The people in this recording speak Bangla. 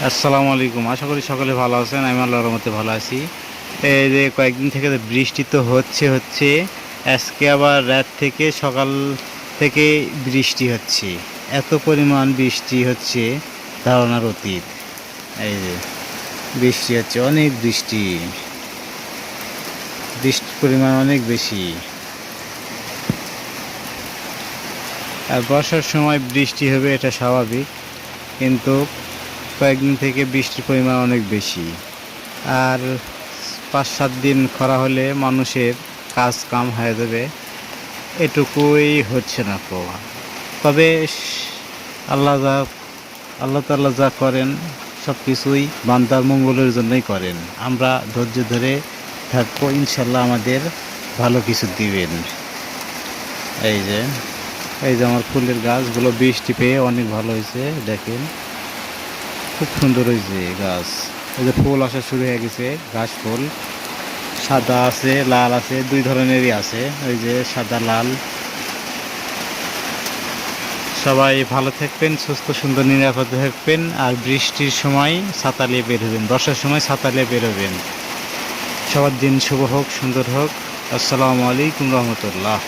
আসসালামু আলাইকুম। আশা করি সকলে ভালো আছেন। আমি আল্লাহর রহমতে ভালো আছি। এই যে কয়েকদিন থেকে তো বৃষ্টি তো হচ্ছে। আজকে আবার রাত থেকে সকাল থেকে বৃষ্টি হচ্ছে। এত পরিমাণ বৃষ্টি হচ্ছে ধারণার অতীত। এই যে বৃষ্টি হচ্ছে, অনেক বৃষ্টি, বৃষ্টির পরিমাণ অনেক বেশি। আর বর্ষার সময় বৃষ্টি হবে এটা স্বাভাবিক, কিন্তু কয়েকদিন থেকে বৃষ্টির পরিমাণ অনেক বেশি। আর ৫-৭ দিন খরা হলে মানুষের কাজ কাম হয়ে যাবে, এটুকুই হচ্ছে না তো। তবে আল্লাহ যা আল্লাহ তাআলা যা করেন সব কিছুই বান্দার মঙ্গলের জন্যই করেন। আমরা ধৈর্য ধরে থাকবো, ইনশাল্লাহ আমাদের ভালো কিছু দিবেন। এই যে এই যে আমার ফুলের গাছগুলো বৃষ্টি পেয়ে অনেক ভালো হয়েছে, দেখেন খুব সুন্দর হয়েছে গাছ। এই যে ফুল আসা শুরু হয়ে গেছে, ঘাস ফুল সাদা আছে, লাল আছে, দুই ধরনেরই আছে। ওই যে সাদা লাল। সবাই ভালো থাকবেন, সুস্থ সুন্দর নিরাপদে থাকবেন। আর বৃষ্টির সময় ছাতা নিয়ে বের হবেন, বর্ষার সময় ছাতা নিয়ে বের হবেন। সবার দিন শুভ হোক, সুন্দর হোক। আসসালামু আলাইকুম রহমতুল্লাহ।